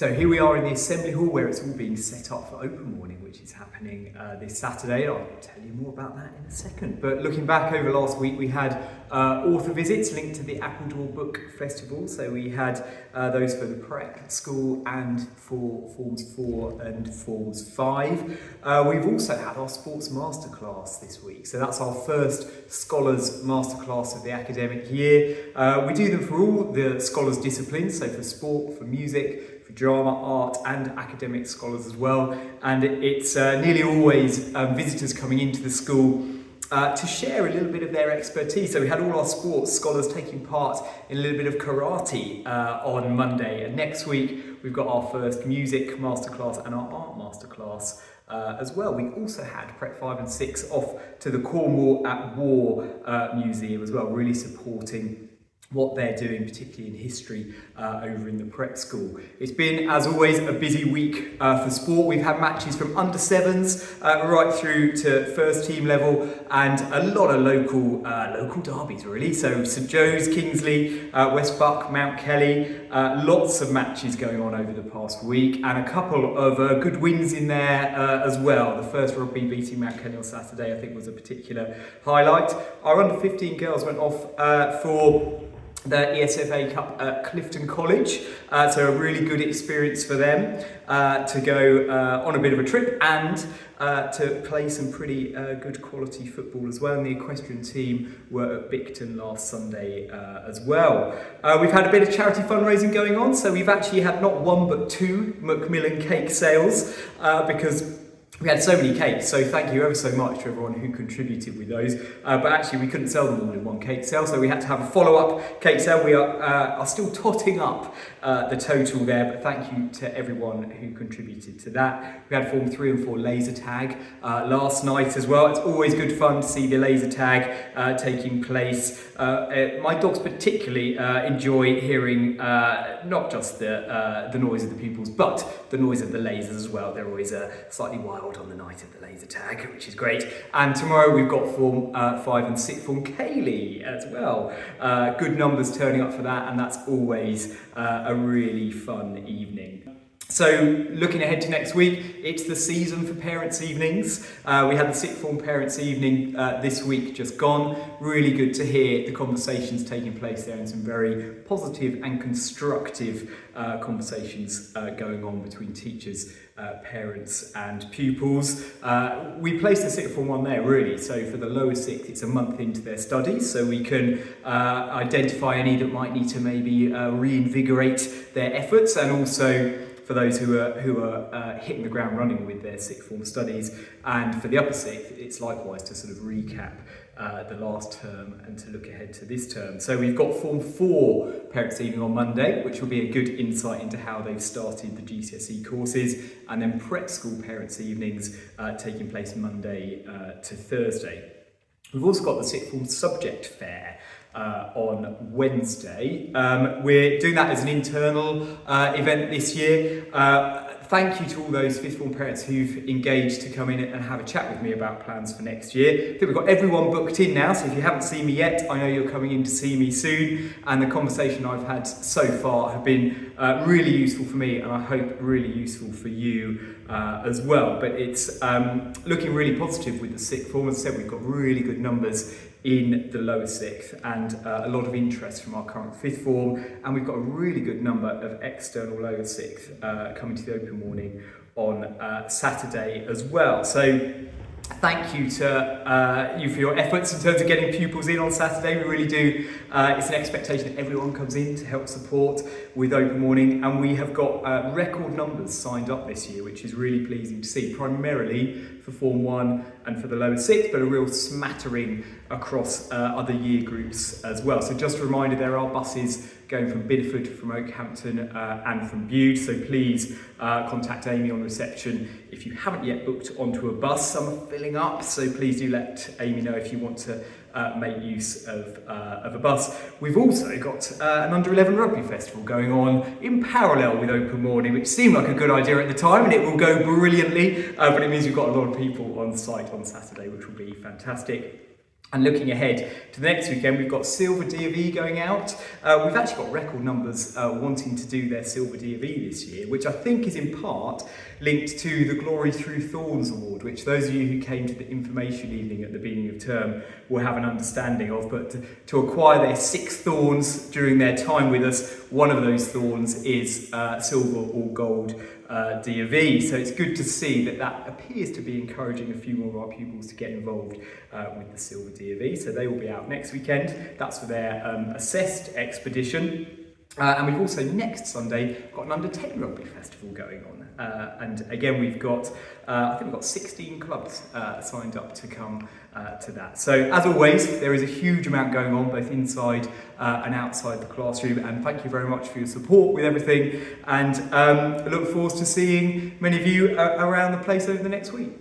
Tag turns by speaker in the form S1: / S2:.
S1: So here we are in the Assembly Hall where it's all being set up for Open Morning, which is happening this Saturday. I'll tell you more about that in a second. But looking back over last week, we had author visits linked to the Appledore Book Festival. So we had those for the prep school and for Forms 4 and Forms 5. We've also had our Sports Masterclass this week. So that's our first Scholars Masterclass of the academic year. We do them for all the Scholars disciplines, so for sport, for music, for drama, art and academic scholars as well. And it's nearly always visitors coming into the school to share a little bit of their expertise. So we had all our sports scholars taking part in a little bit of karate on Monday. And next week we've got our first music masterclass and our art masterclass as well. We also had Prep 5 and 6 off to the Cornwall at War Museum as well, really supporting what they're doing, particularly in history, over in the prep school. It's been, as always, a busy week for sport. We've had matches from under sevens right through to first team level, and a lot of local derbies really. So St Joe's, Kingsley, West Buck, Mount Kelly, lots of matches going on over the past week, and a couple of good wins in there as well. The first rugby beating Mount Kelly on Saturday, I think, was a particular highlight. Our under 15 girls went off for the ESFA Cup at Clifton College, so a really good experience for them to go on a bit of a trip and to play some pretty good quality football as well. And the equestrian team were at Bicton last Sunday as well. We've had a bit of charity fundraising going on, so we've actually had not one but two Macmillan cake sales because we had so many cakes, so thank you ever so much to everyone who contributed with those. But actually we couldn't sell them all in one cake sale, so we had to have a follow-up cake sale. We are still totting up the total there, but thank you to everyone who contributed to that. We had Form 3 and 4 laser tag last night as well. It's always good fun to see the laser tag taking place. My dogs particularly enjoy hearing not just the noise of the pupils, but the noise of the lasers as well. They're always slightly wild on the night of the laser tag, which is great. And tomorrow we've got Form 5 and 6 Form Kaylee as well. Good numbers turning up for that, and that's always a really fun evening. So looking ahead to next week, it's the season for parents' evenings. We had the sixth form parents' evening this week just gone. Really good to hear the conversations taking place there and some very positive and constructive conversations going on between teachers, parents and pupils. We placed the sixth form one there really, so for the lower sixth it's a month into their studies, so we can identify any that might need to maybe reinvigorate their efforts, and also for those who are hitting the ground running with their sixth form studies. And for the upper sixth, it's likewise to sort of recap the last term and to look ahead to this term. So we've got Form 4 Parents' Evening on Monday, which will be a good insight into how they've started the GCSE courses, and then Prep School Parents' Evenings taking place Monday to Thursday. We've also got the sixth form subject fair on Wednesday. We're doing that as an internal event this year. Thank you to all those fifth form parents who've engaged to come in and have a chat with me about plans for next year. I think we've got everyone booked in now, so if you haven't seen me yet, I know you're coming in to see me soon, and the conversation I've had so far have been really useful for me, and I hope really useful for you as well. But it's looking really positive with the sixth form. As I said, we've got really good numbers in the lower sixth and a lot of interest from our current fifth form, and we've got a really good number of external lower sixth coming to the open morning on Saturday as well. So thank you to you for your efforts in terms of getting pupils in on Saturday. We really do. It's an expectation that everyone comes in to help support with open morning, and we have got record numbers signed up this year, which is really pleasing to see, primarily for Form 1 and for the lower sixth, but a real smattering across other year groups as well. So just a reminder, there are buses going from Bideford, from Oakhampton and from Bude, so please contact Amy on reception if you haven't yet booked onto a bus. Some are filling up, so please do let Amy know if you want to make use of a bus. We've also got an under 11 rugby festival going on in parallel with open morning, which seemed like a good idea at the time, and it will go brilliantly, but it means we've got a lot of people on site on Saturday, which will be fantastic. And looking ahead to the next weekend, we've got Silver D&V going out. We've actually got record numbers wanting to do their Silver D&V this year, which I think is in part linked to the Glory Through Thorns Award, which those of you who came to the information evening at the beginning of term will have an understanding of. But to acquire their 6 thorns during their time with us, one of those thorns is silver or gold D&V. So it's good to see that appears to be encouraging a few more of our pupils to get involved with the Silver D&V. So they will be out next weekend. That's for their assessed expedition. And we've also next Sunday got an under 10 rugby festival going on. And again, we've got, I think we've got 16 clubs signed up to come to that. So as always, there is a huge amount going on both inside and outside the classroom. And thank you very much for your support with everything. And I look forward to seeing many of you around the place over the next week.